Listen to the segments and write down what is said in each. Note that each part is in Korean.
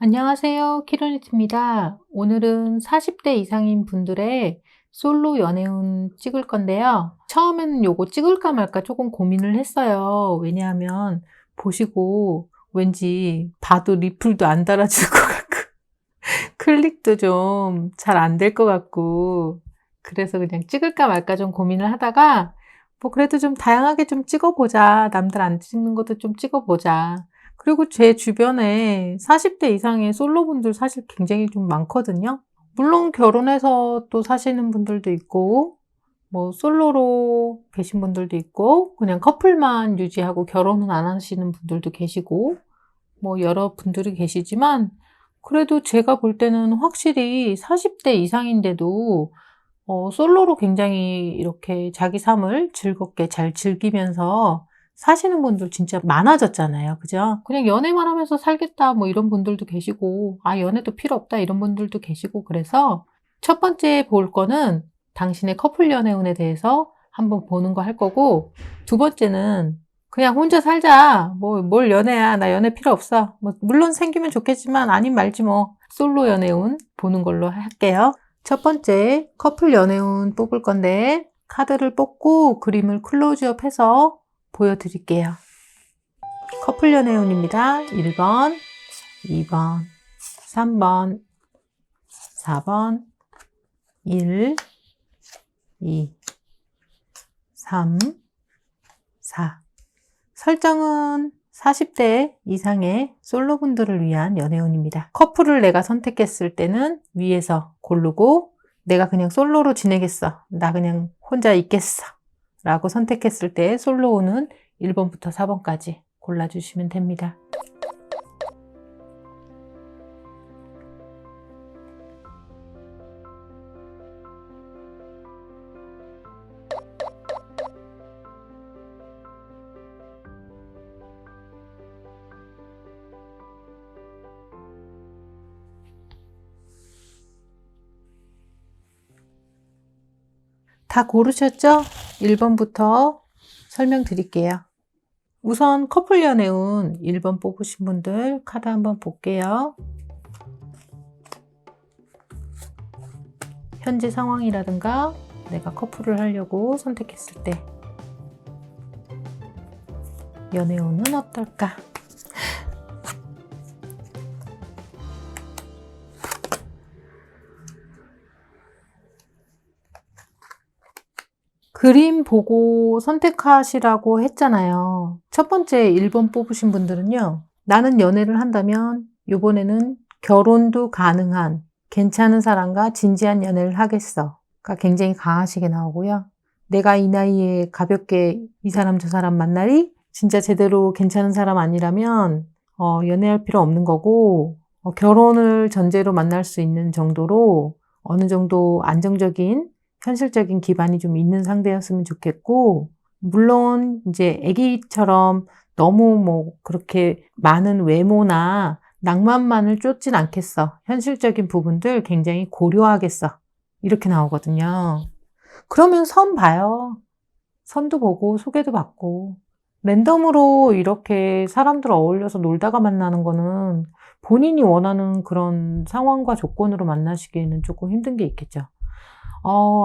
안녕하세요. 키로니트입니다. 오늘은 40대 이상인 분들의 솔로 연애운 찍을 건데요. 처음에는 요거 찍을까 말까 조금 고민을 했어요. 왜냐하면 보시고 왠지 봐도 리플도 안 달아줄 것 같고 클릭도 좀 잘 안 될 것 같고 그래서 그냥 찍을까 말까 좀 고민을 하다가 뭐 그래도 좀 다양하게 좀 찍어보자. 남들 안 찍는 것도 좀 찍어보자. 그리고 제 주변에 40대 이상의 솔로분들 사실 굉장히 좀 많거든요. 물론 결혼해서 또 사시는 분들도 있고 뭐 솔로로 계신 분들도 있고 그냥 커플만 유지하고 결혼은 안 하시는 분들도 계시고 뭐 여러 분들이 계시지만 그래도 제가 볼 때는 확실히 40대 이상인데도 솔로로 굉장히 이렇게 자기 삶을 즐겁게 잘 즐기면서 사시는 분들 진짜 많아졌잖아요. 그죠? 그냥 연애만 하면서 살겠다 뭐 이런 분들도 계시고 연애도 필요 없다 이런 분들도 계시고 그래서 첫 번째 볼 거는 당신의 커플 연애운에 대해서 한번 보는 거 할 거고 두 번째는 그냥 혼자 살자. 뭐 뭘 연애야. 나 연애 필요 없어. 뭐 물론 생기면 좋겠지만 아님 말지 뭐. 솔로 연애운 보는 걸로 할게요. 첫 번째 커플 연애운 뽑을 건데 카드를 뽑고 그림을 클로즈업 해서 보여드릴게요. 커플 연애운입니다. 1번, 2번, 3번, 4번, 1, 2, 3, 4. 설정은 40대 이상의 솔로분들을 위한 연애운입니다. 커플을 내가 선택했을 때는 위에서 고르고 내가 그냥 솔로로 지내겠어. 나 그냥 혼자 있겠어. 라고 선택했을 때 솔로운은 1번부터 4번까지 골라주시면 됩니다. 다 고르셨죠? 1번부터 설명드릴게요. 우선 커플 연애운 1번 뽑으신 분들 카드 한번 볼게요. 현재 상황이라든가 내가 커플을 하려고 선택했을 때 연애운은 어떨까? 그림 보고 선택하시라고 했잖아요. 첫 번째 1번 뽑으신 분들은요. 나는 연애를 한다면 이번에는 결혼도 가능한 괜찮은 사람과 진지한 연애를 하겠어. 가 굉장히 강하시게 나오고요. 내가 이 나이에 가볍게 이 사람 저 사람 만나리? 진짜 제대로 괜찮은 사람 아니라면 연애할 필요 없는 거고 결혼을 전제로 만날 수 있는 정도로 어느 정도 안정적인 현실적인 기반이 좀 있는 상대였으면 좋겠고, 물론 이제 아기처럼 너무 뭐 그렇게 많은 외모나 낭만만을 쫓진 않겠어. 현실적인 부분들 굉장히 고려하겠어. 이렇게 나오거든요. 그러면 선 봐요. 선도 보고 소개도 받고. 랜덤으로 이렇게 사람들 어울려서 놀다가 만나는 거는 본인이 원하는 그런 상황과 조건으로 만나시기에는 조금 힘든 게 있겠죠.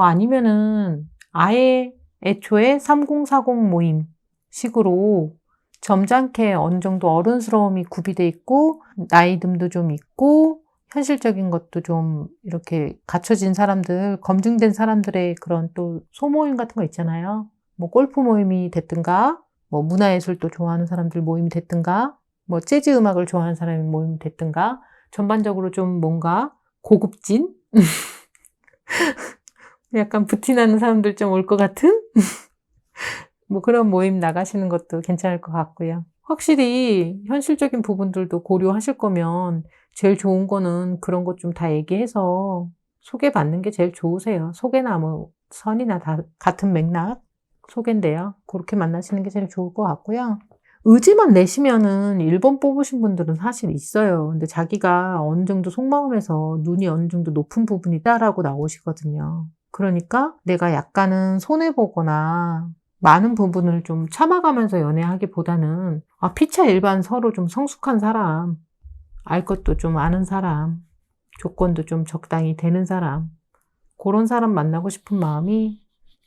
아니면은 아예 애초에 3040 모임 식으로 점잖게 어느 정도 어른스러움이 구비돼 있고 나이듦도 좀 있고 현실적인 것도 좀 이렇게 갖춰진 사람들, 검증된 사람들의 그런 또 소모임 같은 거 있잖아요. 뭐 골프 모임이 됐든가, 뭐 문화예술도 좋아하는 사람들 모임이 됐든가, 뭐 재즈 음악을 좋아하는 사람이 모임이 됐든가, 전반적으로 좀 뭔가 고급진? 약간 부티나는 사람들 좀 올 것 같은? 뭐 그런 모임 나가시는 것도 괜찮을 것 같고요. 확실히 현실적인 부분들도 고려하실 거면 제일 좋은 거는 그런 것 좀 다 얘기해서 소개받는 게 제일 좋으세요. 소개나 뭐 선이나 다 같은 맥락 소개인데요. 그렇게 만나시는 게 제일 좋을 것 같고요. 의지만 내시면은 1번 뽑으신 분들은 사실 있어요. 근데 자기가 어느 정도 속마음에서 눈이 어느 정도 높은 부분이다라고 나오시거든요. 그러니까 내가 약간은 손해보거나 많은 부분을 좀 참아가면서 연애하기보다는 피차 일반 서로 좀 성숙한 사람, 알 것도 좀 아는 사람, 조건도 좀 적당히 되는 사람, 그런 사람 만나고 싶은 마음이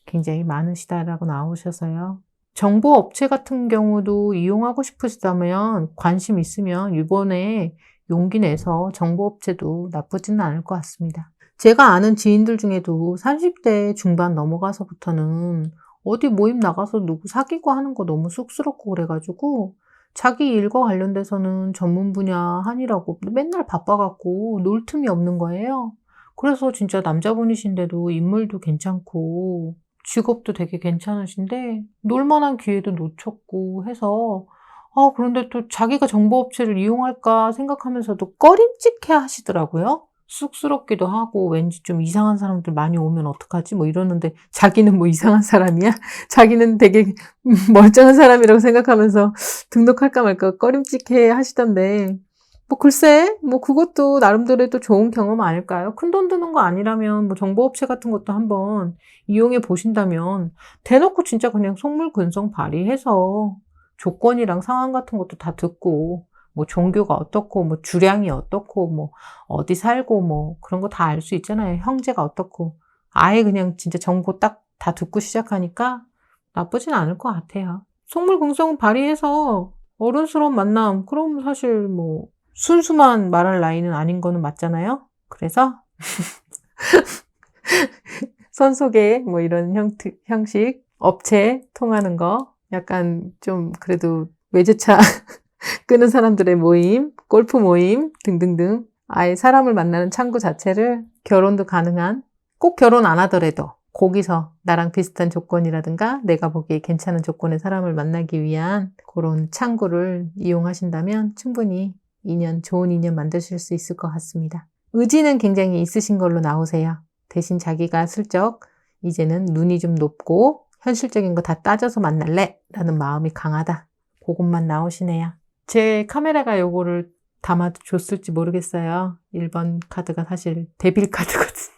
굉장히 많으시다라고 나오셔서요. 정보 업체 같은 경우도 이용하고 싶으시다면, 관심 있으면 이번에 용기 내서 정보 업체도 나쁘지는 않을 것 같습니다. 제가 아는 지인들 중에도 30대 중반 넘어가서부터는 어디 모임 나가서 누구 사귀고 하는 거 너무 쑥스럽고 그래가지고 자기 일과 관련돼서는 전문 분야 한이라고 맨날 바빠갖고 놀 틈이 없는 거예요. 그래서 진짜 남자분이신데도 인물도 괜찮고 직업도 되게 괜찮으신데 놀만한 기회도 놓쳤고 해서 그런데 또 자기가 정보업체를 이용할까 생각하면서도 꺼림칙해 하시더라고요. 쑥스럽기도 하고 왠지 좀 이상한 사람들 많이 오면 어떡하지? 뭐 이러는데 자기는 뭐 이상한 사람이야? 자기는 되게 멀쩡한 사람이라고 생각하면서 등록할까 말까 꺼림칙해 하시던데 뭐 글쎄 뭐 그것도 나름대로의 또 좋은 경험 아닐까요? 큰돈 드는 거 아니라면 뭐 정보업체 같은 것도 한번 이용해 보신다면 대놓고 진짜 그냥 속물근성 발휘해서 조건이랑 상황 같은 것도 다 듣고 뭐 종교가 어떻고 뭐 주량이 어떻고 뭐 어디 살고 뭐 그런 거 다 알 수 있잖아요. 형제가 어떻고 아예 그냥 진짜 정보 딱 다 듣고 시작하니까 나쁘진 않을 것 같아요. 속물근성 발휘해서 어른스러운 만남 그럼 사실 뭐 순수만 말할 나이는 아닌 거는 맞잖아요. 그래서 선소개 뭐 이런 형식 업체 통하는 거 약간 좀 그래도 외제차 끄는 사람들의 모임, 골프 모임 등등등 아예 사람을 만나는 창구 자체를 결혼도 가능한 꼭 결혼 안 하더라도 거기서 나랑 비슷한 조건이라든가 내가 보기에 괜찮은 조건의 사람을 만나기 위한 그런 창구를 이용하신다면 충분히 좋은 인연 만드실 수 있을 것 같습니다. 의지는 굉장히 있으신 걸로 나오세요. 대신 자기가 슬쩍 이제는 눈이 좀 높고 현실적인 거 다 따져서 만날래 라는 마음이 강하다. 그것만 나오시네요. 제 카메라가 요거를 담아줬을지 모르겠어요. 1번 카드가 사실 데빌 카드거든요.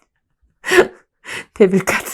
데빌 카드.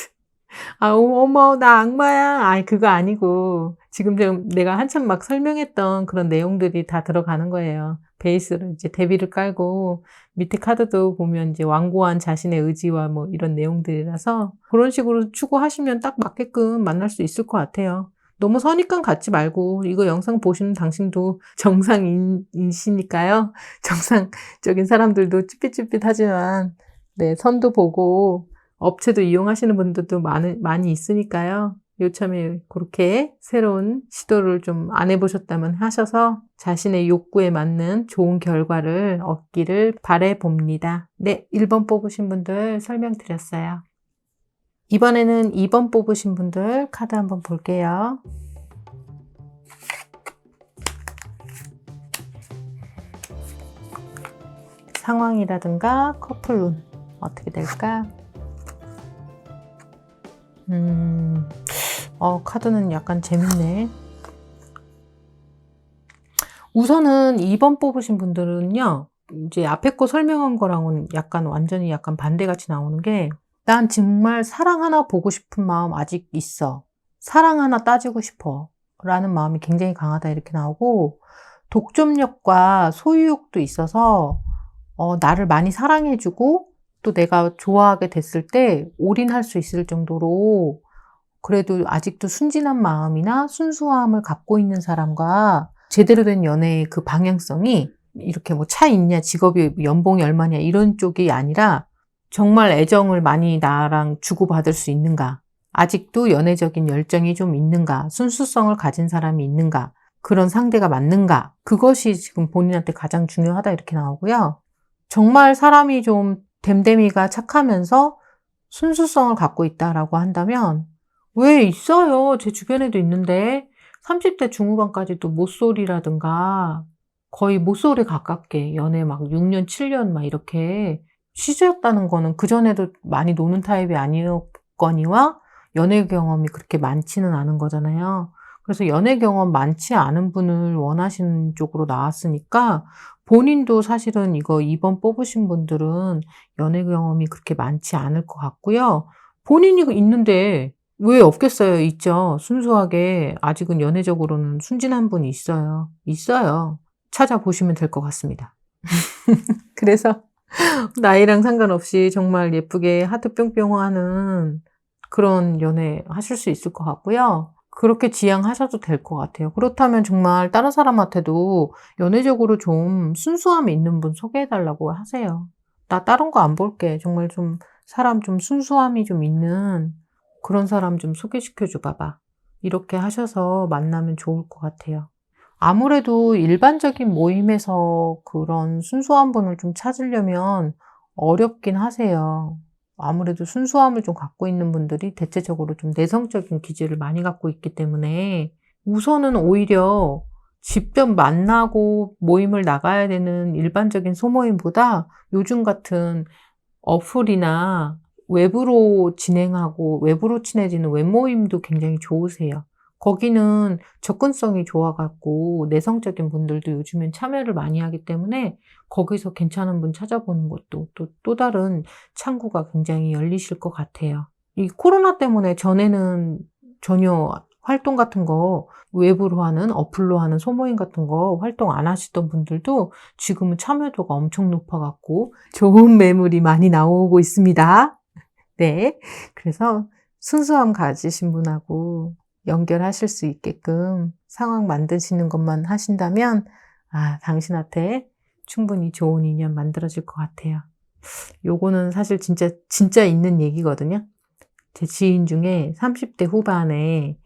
어머, 나 악마야. 아이, 그거 아니고. 지금 내가 한참 막 설명했던 그런 내용들이 다 들어가는 거예요. 베이스로 이제 데빌을 깔고, 밑에 카드도 보면 이제 완고한 자신의 의지와 뭐 이런 내용들이라서 그런 식으로 추구하시면 딱 맞게끔 만날 수 있을 것 같아요. 너무 선입관 갖지 말고, 이거 영상 보시는 당신도 정상인이시니까요. 정상적인 사람들도 쭈삣쭈삣하지만, 네, 선도 보고, 업체도 이용하시는 분들도 많이 있으니까요. 요참에 그렇게 새로운 시도를 좀 안 해보셨다면 하셔서 자신의 욕구에 맞는 좋은 결과를 얻기를 바라봅니다. 네, 1번 뽑으신 분들 설명드렸어요. 이번에는 2번 뽑으신 분들 카드 한번 볼게요. 상황이라든가 커플운 어떻게 될까? 카드는 약간 재밌네. 우선은 2번 뽑으신 분들은요, 이제 앞에 거 설명한 거랑은 완전히 약간 반대같이 나오는 게, 난 정말 사랑 하나 보고 싶은 마음 아직 있어. 사랑 하나 따지고 싶어. 라는 마음이 굉장히 강하다 이렇게 나오고, 독점력과 소유욕도 있어서, 나를 많이 사랑해주고, 또 내가 좋아하게 됐을 때 올인할 수 있을 정도로 그래도 아직도 순진한 마음이나 순수함을 갖고 있는 사람과 제대로 된 연애의 그 방향성이 이렇게 뭐 차 있냐, 직업이 연봉이 얼마냐 이런 쪽이 아니라 정말 애정을 많이 나랑 주고받을 수 있는가, 아직도 연애적인 열정이 좀 있는가, 순수성을 가진 사람이 있는가, 그런 상대가 맞는가, 그것이 지금 본인한테 가장 중요하다 이렇게 나오고요. 정말 사람이 좀 댐댐이가 착하면서 순수성을 갖고 있다라고 한다면 왜 있어요. 제 주변에도 있는데 30대 중후반까지도 모쏠이라든가 거의 모쏠에 가깝게 연애 막 6년, 7년 막 이렇게 시주였다는 거는 그전에도 많이 노는 타입이 아니었거니와 연애 경험이 그렇게 많지는 않은 거잖아요. 그래서 연애 경험 많지 않은 분을 원하시는 쪽으로 나왔으니까 본인도 사실은 이거 2번 뽑으신 분들은 연애 경험이 그렇게 많지 않을 것 같고요. 본인이 있는데 왜 없겠어요? 있죠. 순수하게 아직은 연애적으로는 순진한 분이 있어요. 있어요. 찾아보시면 될 것 같습니다. 그래서 나이랑 상관없이 정말 예쁘게 하트 뿅뿅 하는 그런 연애 하실 수 있을 것 같고요. 그렇게 지향하셔도 될 것 같아요. 그렇다면 정말 다른 사람한테도 연애적으로 좀 순수함이 있는 분 소개해 달라고 하세요. "나 다른 거 안 볼게. 정말 좀 사람 좀 순수함이 좀 있는 그런 사람 좀 소개시켜 줘 봐봐." 이렇게 하셔서 만나면 좋을 것 같아요. 아무래도 일반적인 모임에서 그런 순수한 분을 좀 찾으려면 어렵긴 하세요. 아무래도 순수함을 좀 갖고 있는 분들이 대체적으로 좀 내성적인 기질을 많이 갖고 있기 때문에 우선은 오히려 직접 만나고 모임을 나가야 되는 일반적인 소모임보다 요즘 같은 어플이나 외부로 진행하고 외부로 친해지는 웹모임도 굉장히 좋으세요. 거기는 접근성이 좋아 갖고 내성적인 분들도 요즘엔 참여를 많이 하기 때문에 거기서 괜찮은 분 찾아보는 것도 또 다른 창구가 굉장히 열리실 것 같아요. 이 코로나 때문에 전에는 전혀 활동 같은 거 외부로 하는 어플로 하는 소모임 같은 거 활동 안 하시던 분들도 지금은 참여도가 엄청 높아 갖고 좋은 매물이 많이 나오고 있습니다. 네. 그래서 순수함 가지신 분하고 연결하실 수 있게끔 상황 만드시는 것만 하신다면 당신한테 충분히 좋은 인연 만들어질 것 같아요. 요거는 사실 진짜 있는 얘기거든요. 제 지인 중에 30대 후반에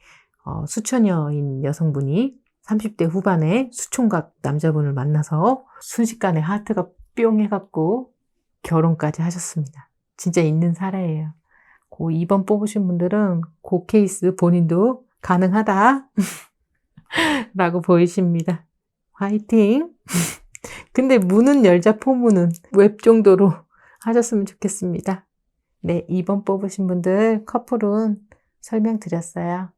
수처녀인 여성분이 30대 후반에 수총각 남자분을 만나서 순식간에 하트가 뿅 해 갖고 결혼까지 하셨습니다. 진짜 있는 사례예요. 고 2번 뽑으신 분들은 고 케이스 본인도 가능하다 라고 보이십니다. 화이팅! 근데 문은 열자 포문은 웹 정도로 하셨으면 좋겠습니다. 네, 2번 뽑으신 분들 커플은 설명드렸어요.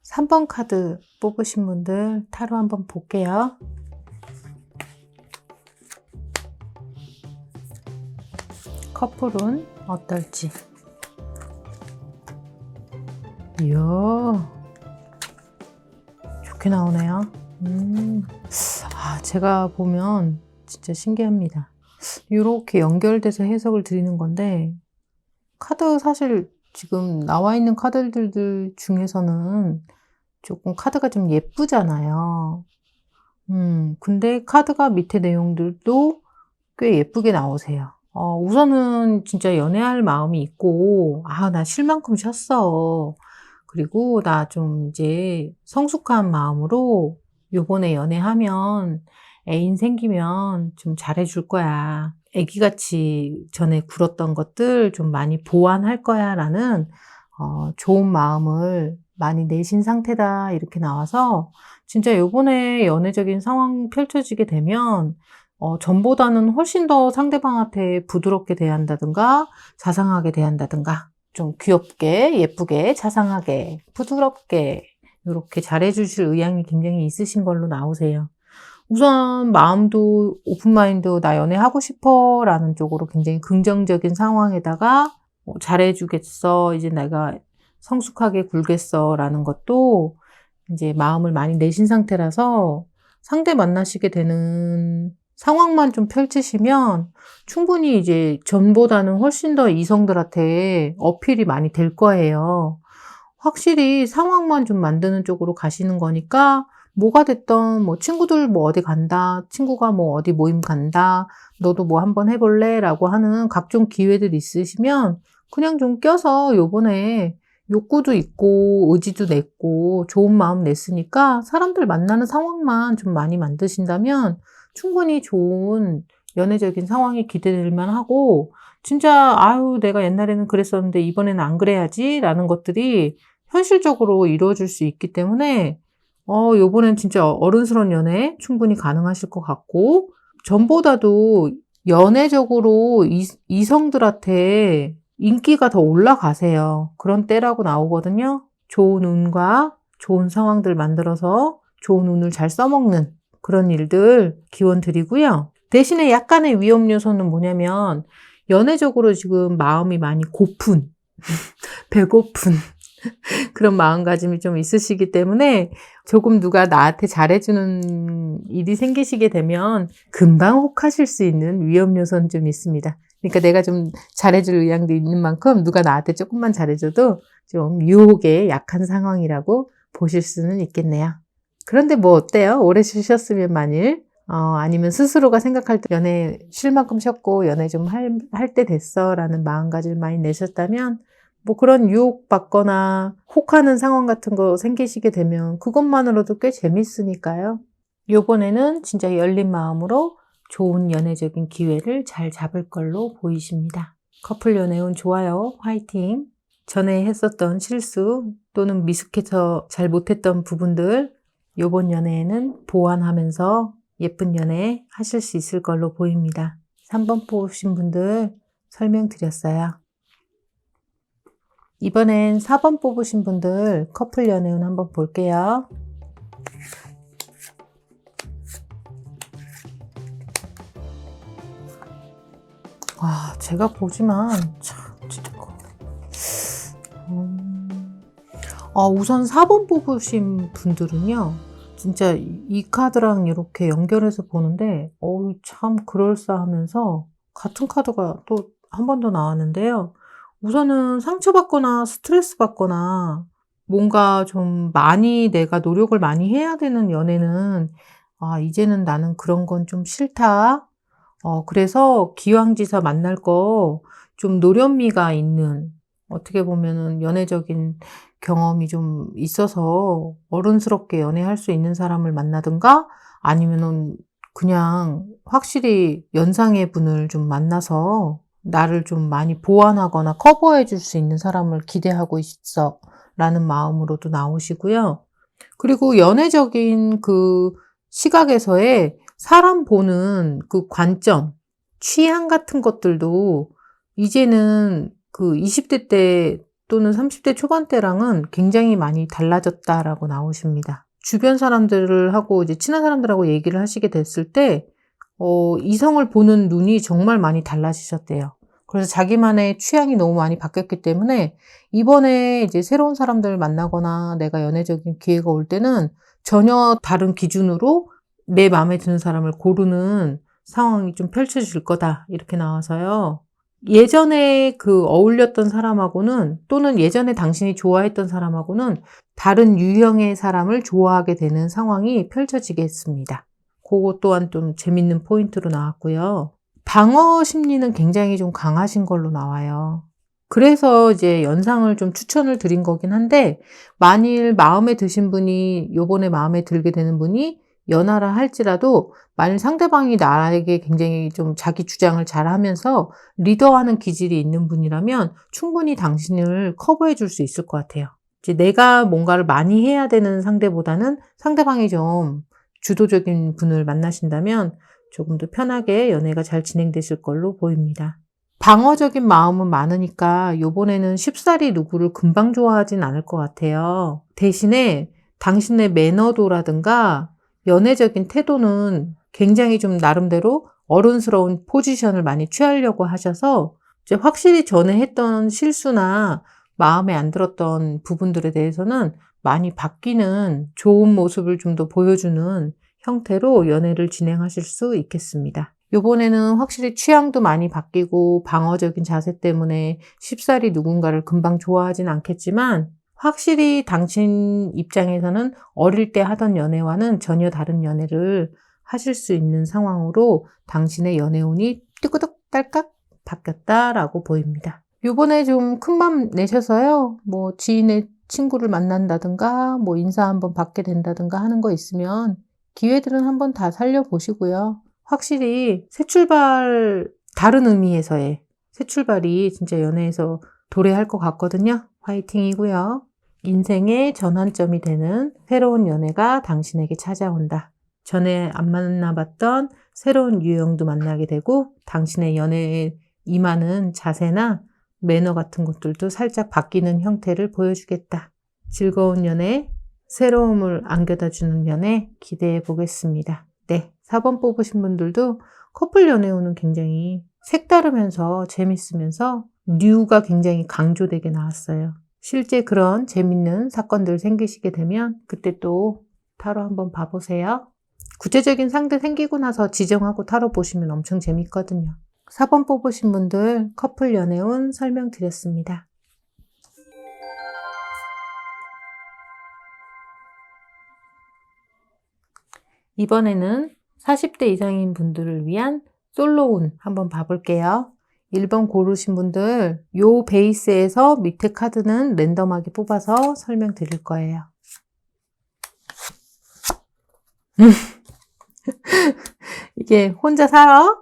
3번 카드 뽑으신 분들 타로 한번 볼게요. 커플은 어떨지. 이야, 좋게 나오네요. 제가 보면 진짜 신기합니다. 이렇게 연결돼서 해석을 드리는 건데 카드 사실 지금 나와 있는 카드들 중에서는 조금 카드가 좀 예쁘잖아요. 근데 카드가 밑에 내용들도 꽤 예쁘게 나오세요. 우선은 진짜 연애할 마음이 있고, 나 쉴 만큼 쉬었어. 그리고 나 좀 이제 성숙한 마음으로 요번에 연애하면 애인 생기면 좀 잘해줄 거야. 애기같이 전에 굴었던 것들 좀 많이 보완할 거야. 라는 좋은 마음을 많이 내신 상태다. 이렇게 나와서 진짜 요번에 연애적인 상황 펼쳐지게 되면 전보다는 훨씬 더 상대방한테 부드럽게 대한다든가 자상하게 대한다든가 좀 귀엽게 예쁘게 자상하게 부드럽게 이렇게 잘해주실 의향이 굉장히 있으신 걸로 나오세요. 우선 마음도 오픈마인드 나 연애하고 싶어 라는 쪽으로 굉장히 긍정적인 상황에다가 잘해주겠어 이제 내가 성숙하게 굴겠어 라는 것도 이제 마음을 많이 내신 상태라서 상대 만나시게 되는 상황만 좀 펼치시면 충분히 이제 전보다는 훨씬 더 이성들한테 어필이 많이 될 거예요. 확실히 상황만 좀 만드는 쪽으로 가시는 거니까 뭐가 됐던 뭐 친구들 뭐 어디 간다, 친구가 뭐 어디 모임 간다, 너도 뭐 한번 해볼래? 라고 하는 각종 기회들 있으시면 그냥 좀 껴서 요번에 욕구도 있고 의지도 냈고 좋은 마음 냈으니까 사람들 만나는 상황만 좀 많이 만드신다면 충분히 좋은 연애적인 상황이 기대될 만하고 진짜 내가 옛날에는 그랬었는데 이번에는 안 그래야지 라는 것들이 현실적으로 이루어질 수 있기 때문에 요번엔 진짜 어른스러운 연애 충분히 가능하실 것 같고 전보다도 연애적으로 이성들한테 인기가 더 올라가세요. 그런 때라고 나오거든요. 좋은 운과 좋은 상황들 만들어서 좋은 운을 잘 써먹는 그런 일들 기원 드리고요. 대신에 약간의 위험 요소는 뭐냐면 연애적으로 지금 마음이 많이 고픈, 배고픈 그런 마음가짐이 좀 있으시기 때문에 조금 누가 나한테 잘해주는 일이 생기시게 되면 금방 혹하실 수 있는 위험 요소는 좀 있습니다. 그러니까 내가 좀 잘해줄 의향도 있는 만큼 누가 나한테 조금만 잘해줘도 좀 유혹에 약한 상황이라고 보실 수는 있겠네요. 그런데 뭐 어때요? 오래 쉬셨으면 만일 아니면 스스로가 생각할 때 연애 쉴 만큼 쉬었고 연애 좀 할 때 됐어 라는 마음가짐을 많이 내셨다면 뭐 그런 유혹받거나 혹하는 상황 같은 거 생기시게 되면 그것만으로도 꽤 재밌으니까요. 요번에는 진짜 열린 마음으로 좋은 연애적인 기회를 잘 잡을 걸로 보이십니다. 커플 연애운 좋아요. 화이팅! 전에 했었던 실수 또는 미숙해서 잘 못했던 부분들 요번 연애에는 보완하면서 예쁜 연애 하실 수 있을 걸로 보입니다. 3번 뽑으신 분들 설명드렸어요. 이번엔 4번 뽑으신 분들 커플 연애운 한번 볼게요. 와, 제가 보지만 참 진짜 우선 4번 뽑으신 분들은요. 진짜 이 카드랑 이렇게 연결해서 보는데 참 그럴싸하면서 같은 카드가 또 한 번 더 나왔는데요. 우선은 상처받거나 스트레스 받거나 뭔가 좀 많이 내가 노력을 많이 해야 되는 연애는 이제는 나는 그런 건 좀 싫다. 그래서 기왕지사 만날 거 좀 노련미가 있는 어떻게 보면은 연애적인 경험이 좀 있어서 어른스럽게 연애할 수 있는 사람을 만나든가 아니면은 그냥 확실히 연상의 분을 좀 만나서 나를 좀 많이 보완하거나 커버해 줄 수 있는 사람을 기대하고 있어 라는 마음으로도 나오시고요. 그리고 연애적인 그 시각에서의 사람 보는 그 관점, 취향 같은 것들도 이제는 그 20대 때 또는 30대 초반 때랑은 굉장히 많이 달라졌다라고 나오십니다. 주변 사람들을 하고 이제 친한 사람들하고 얘기를 하시게 됐을 때, 이성을 보는 눈이 정말 많이 달라지셨대요. 그래서 자기만의 취향이 너무 많이 바뀌었기 때문에 이번에 이제 새로운 사람들을 만나거나 내가 연애적인 기회가 올 때는 전혀 다른 기준으로 내 마음에 드는 사람을 고르는 상황이 좀 펼쳐질 거다. 이렇게 나와서요. 예전에 그 어울렸던 사람하고는 또는 예전에 당신이 좋아했던 사람하고는 다른 유형의 사람을 좋아하게 되는 상황이 펼쳐지겠습니다. 그거 또한 좀 재밌는 포인트로 나왔고요. 방어 심리는 굉장히 좀 강하신 걸로 나와요. 그래서 이제 연상을 좀 추천을 드린 거긴 한데 만일 마음에 드신 분이 요번에 마음에 들게 되는 분이 연하라 할지라도 만일 상대방이 나에게 굉장히 좀 자기 주장을 잘하면서 리더하는 기질이 있는 분이라면 충분히 당신을 커버해 줄 수 있을 것 같아요. 이제 내가 뭔가를 많이 해야 되는 상대보다는 상대방이 좀 주도적인 분을 만나신다면 조금 더 편하게 연애가 잘 진행되실 걸로 보입니다. 방어적인 마음은 많으니까 요번에는 쉽사리 누구를 금방 좋아하진 않을 것 같아요. 대신에 당신의 매너도라든가 연애적인 태도는 굉장히 좀 나름대로 어른스러운 포지션을 많이 취하려고 하셔서 이제 확실히 전에 했던 실수나 마음에 안 들었던 부분들에 대해서는 많이 바뀌는 좋은 모습을 좀 더 보여주는 형태로 연애를 진행하실 수 있겠습니다. 요번에는 확실히 취향도 많이 바뀌고 방어적인 자세 때문에 쉽사리 누군가를 금방 좋아하진 않겠지만 확실히 당신 입장에서는 어릴 때 하던 연애와는 전혀 다른 연애를 하실 수 있는 상황으로 당신의 연애운이 뚜꾸덕 딸깍 바뀌었다라고 보입니다. 요번에 좀 큰 맘 내셔서요. 뭐 지인의 친구를 만난다든가 뭐 인사 한번 받게 된다든가 하는 거 있으면 기회들은 한번 다 살려보시고요. 확실히 새 출발, 다른 의미에서의 새 출발이 진짜 연애에서 도래할 것 같거든요. 화이팅이고요. 인생의 전환점이 되는 새로운 연애가 당신에게 찾아온다. 전에 안 만나봤던 새로운 유형도 만나게 되고 당신의 연애에 임하는 자세나 매너 같은 것들도 살짝 바뀌는 형태를 보여주겠다. 즐거운 연애, 새로움을 안겨다주는 연애 기대해 보겠습니다. 네, 4번 뽑으신 분들도 커플 연애운은 굉장히 색다르면서 재밌으면서 뉴가 굉장히 강조되게 나왔어요. 실제 그런 재밌는 사건들 생기시게 되면 그때 또 타로 한번 봐보세요. 구체적인 상대 생기고 나서 지정하고 타로 보시면 엄청 재밌거든요. 4번 뽑으신 분들 커플 연애운 설명드렸습니다. 이번에는 40대 이상인 분들을 위한 솔로운 한번 봐볼게요. 1번 고르신 분들 요 베이스에서 밑에 카드는 랜덤하게 뽑아서 설명드릴 거예요. 이게 혼자 살아?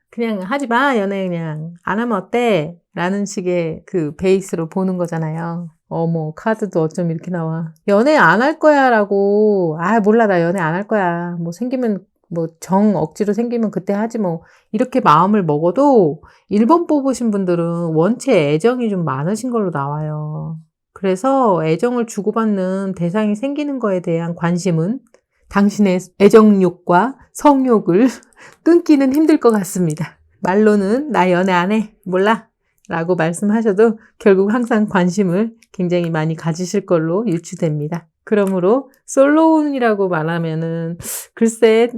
그냥 하지 마, 연애 그냥. 안 하면 어때? 라는 식의 그 베이스로 보는 거잖아요. 어머, 카드도 어쩜 이렇게 나와. 연애 안 할 거야 라고. 아, 몰라, 나 연애 안 할 거야. 뭐 생기면, 뭐 정 억지로 생기면 그때 하지 뭐. 이렇게 마음을 먹어도 1번 뽑으신 분들은 원체 애정이 좀 많으신 걸로 나와요. 그래서 애정을 주고받는 대상이 생기는 거에 대한 관심은 당신의 애정욕과 성욕을 끊기는 힘들 것 같습니다. 말로는 나 연애 안 해, 몰라 라고 말씀하셔도 결국 항상 관심을 굉장히 많이 가지실 걸로 유추됩니다. 그러므로 솔로운이라고 말하면은 글쎄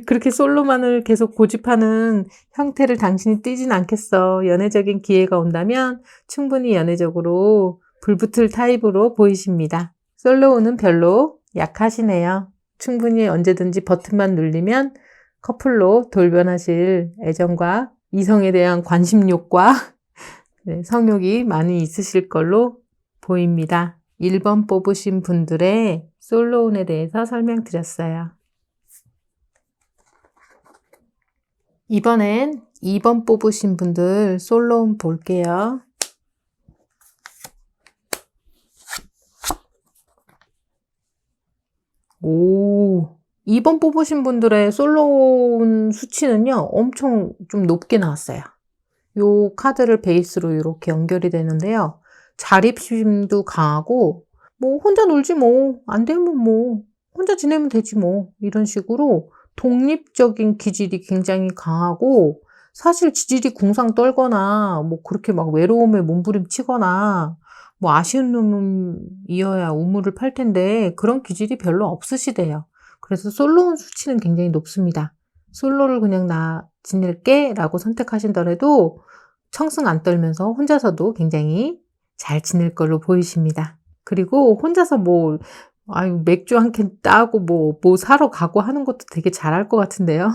그렇게 솔로만을 계속 고집하는 형태를 당신이 띠진 않겠어. 연애적인 기회가 온다면 충분히 연애적으로 불붙을 타입으로 보이십니다. 솔로운은 별로 약하시네요. 충분히 언제든지 버튼만 누르면 커플로 돌변하실 애정과 이성에 대한 관심욕과 성욕이 많이 있으실 걸로 보입니다. 1번 뽑으신 분들의 솔로운에 대해서 설명드렸어요. 이번엔 2번 뽑으신 분들 솔로운 볼게요. 오, 2번 뽑으신 분들의 솔로운 수치는요, 엄청 좀 높게 나왔어요. 요 카드를 베이스로 이렇게 연결이 되는데요. 자립심도 강하고, 뭐, 혼자 놀지 뭐, 안 되면 뭐, 혼자 지내면 되지 뭐, 이런 식으로 독립적인 기질이 굉장히 강하고, 사실 지질이 궁상 떨거나, 뭐, 그렇게 막 외로움에 몸부림치거나, 뭐 아쉬운 놈이어야 우물을 팔 텐데 그런 기질이 별로 없으시대요. 그래서 솔로운 수치는 굉장히 높습니다. 솔로를 그냥 나 지낼게 라고 선택하신더라도 청승 안 떨면서 혼자서도 굉장히 잘 지낼 걸로 보이십니다. 그리고 혼자서 뭐 맥주 한 캔 따고 뭐 사러 가고 하는 것도 되게 잘할 것 같은데요.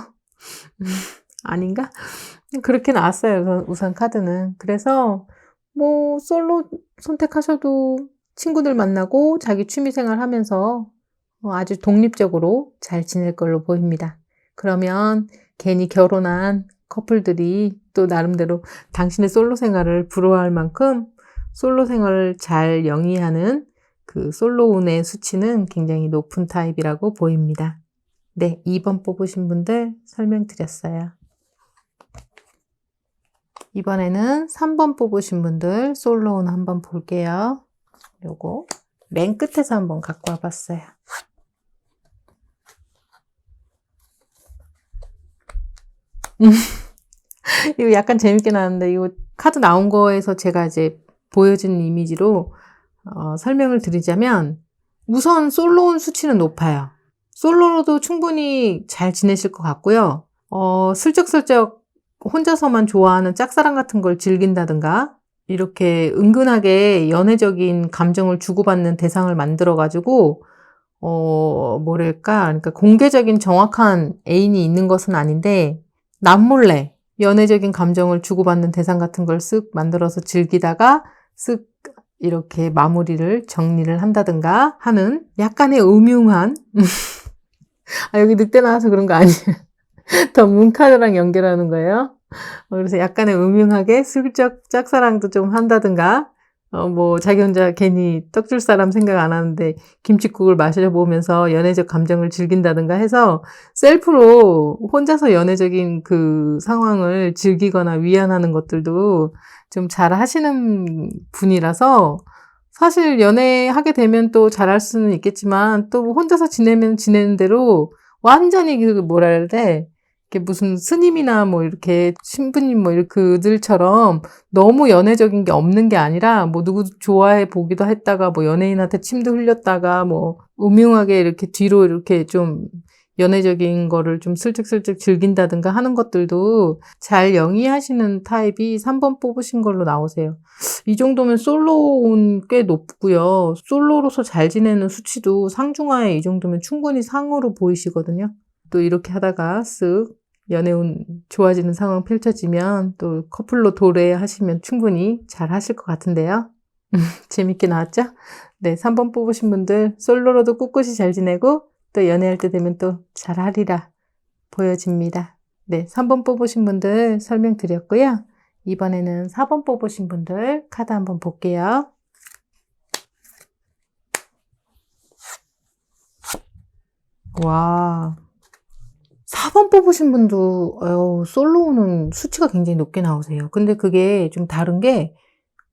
아닌가? 그렇게 나왔어요. 우선 카드는. 그래서 뭐 솔로 선택하셔도 친구들 만나고 자기 취미생활 하면서 아주 독립적으로 잘 지낼 걸로 보입니다. 그러면 괜히 결혼한 커플들이 또 나름대로 당신의 솔로 생활을 부러워할 만큼 솔로 생활을 잘 영위하는 그 솔로운의 수치는 굉장히 높은 타입이라고 보입니다. 네, 2번 뽑으신 분들 설명드렸어요. 이번에는 3번 뽑으신 분들 솔로운 한번 볼게요. 요거 맨 끝에서 한번 갖고 와봤어요. 이거 약간 재밌게 나왔는데 이거 카드 나온 거에서 제가 이제 보여준 이미지로 설명을 드리자면 우선 솔로운 수치는 높아요. 솔로로도 충분히 잘 지내실 것 같고요. 슬쩍슬쩍 혼자서만 좋아하는 짝사랑 같은 걸 즐긴다든가 이렇게 은근하게 연애적인 감정을 주고받는 대상을 만들어가지고 그러니까 공개적인 정확한 애인이 있는 것은 아닌데 남몰래 연애적인 감정을 주고받는 대상 같은 걸 쓱 만들어서 즐기다가 쓱 이렇게 마무리를 정리를 한다든가 하는 약간의 음흉한 여기 늑대 나와서 그런 거 아니에요. 더 문카드랑 연결하는 거예요. 그래서 약간의 음흉하게 슬쩍 짝사랑도 좀 한다든가 자기 혼자 괜히 떡줄 사람 생각 안 하는데 김칫국을 마셔보면서 연애적 감정을 즐긴다든가 해서 셀프로 혼자서 연애적인 그 상황을 즐기거나 위안하는 것들도 좀 잘 하시는 분이라서 사실 연애하게 되면 또 잘할 수는 있겠지만 또 혼자서 지내면 지내는 대로 완전히 뭐라 해야 돼? 이렇게 무슨 스님이나 뭐 이렇게 신부님 뭐 이렇게 그들처럼 너무 연애적인 게 없는 게 아니라 뭐 누구 좋아해 보기도 했다가 뭐 연예인한테 침도 흘렸다가 뭐 음흉하게 이렇게 뒤로 이렇게 좀 연애적인 거를 좀 슬쩍슬쩍 즐긴다든가 하는 것들도 잘 영위하시는 타입이 3번 뽑으신 걸로 나오세요. 이 정도면 솔로운 꽤 높고요. 솔로로서 잘 지내는 수치도 상중하에 이 정도면 충분히 상으로 보이시거든요. 또 이렇게 하다가 쓱 연애운 좋아지는 상황 펼쳐지면 또 커플로 도래하시면 충분히 잘 하실 것 같은데요. 재밌게 나왔죠? 네, 3번 뽑으신 분들 솔로로도 꿋꿋이 잘 지내고 또 연애할 때 되면 또 잘하리라 보여집니다. 네, 3번 뽑으신 분들 설명드렸고요. 이번에는 4번 뽑으신 분들 카드 한번 볼게요. 와, 4번 뽑으신 분도 솔로는 수치가 굉장히 높게 나오세요. 근데 그게 좀 다른 게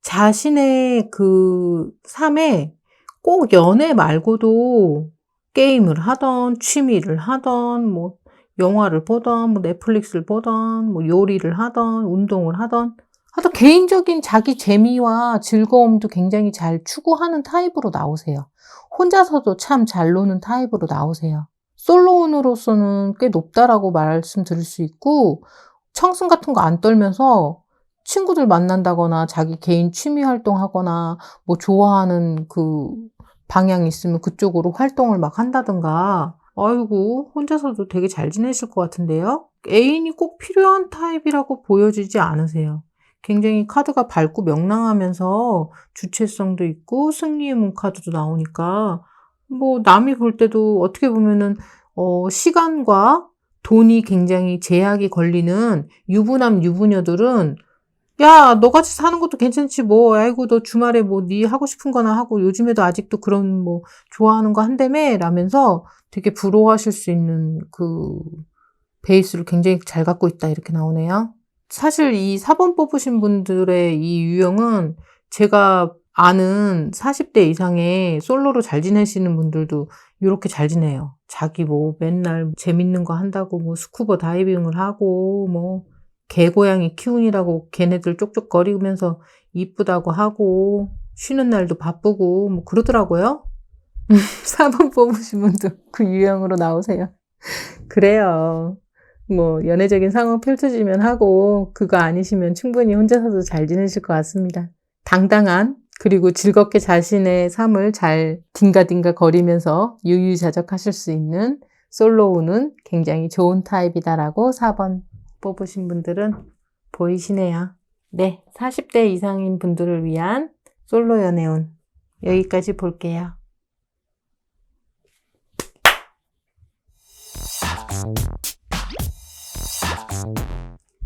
자신의 그 삶에 꼭 연애 말고도 게임을 하던 취미를 하던 뭐 영화를 보던 뭐 넷플릭스를 보던 뭐 요리를 하던 운동을 하던 개인적인 자기 재미와 즐거움도 굉장히 잘 추구하는 타입으로 나오세요. 혼자서도 참 잘 노는 타입으로 나오세요. 솔로운으로서는 꽤 높다라고 말씀드릴 수 있고 청승 같은 거 안 떨면서 친구들 만난다거나 자기 개인 취미 활동하거나 뭐 좋아하는 그 방향이 있으면 그쪽으로 활동을 막 한다든가 아이고 혼자서도 되게 잘 지내실 것 같은데요. 애인이 꼭 필요한 타입이라고 보여지지 않으세요. 굉장히 카드가 밝고 명랑하면서 주체성도 있고 승리의 문 카드도 나오니까 뭐 남이 볼 때도 어떻게 보면은 시간과 돈이 굉장히 제약이 걸리는 유부남 유부녀들은 야, 너같이 사는 것도 괜찮지 뭐. 아이고 너 주말에 뭐 네 하고 싶은 거나 하고 요즘에도 아직도 그런 뭐 좋아하는 거 한다며 라면서 되게 부러워하실 수 있는 그 베이스를 굉장히 잘 갖고 있다 이렇게 나오네요. 사실 이 4번 뽑으신 분들의 이 유형은 제가 아는 40대 이상의 솔로로 잘 지내시는 분들도 이렇게 잘 지내요. 자기 뭐 맨날 재밌는 거 한다고 뭐 스쿠버 다이빙을 하고 뭐 개고양이 키우느라고 걔네들 쪽쪽거리면서 이쁘다고 하고 쉬는 날도 바쁘고 뭐 그러더라고요. 4번 뽑으신 분도 그 유형으로 나오세요. 그래요. 뭐 연애적인 상황 펼쳐지면 하고 그거 아니시면 충분히 혼자서도 잘 지내실 것 같습니다. 당당한 그리고 즐겁게 자신의 삶을 잘 딩가딩가 거리면서 유유자적하실 수 있는 솔로우는 굉장히 좋은 타입이다라고 4번 뽑으신 분들은 보이시네요. 네, 40대 이상인 분들을 위한 솔로 연애운 여기까지 볼게요.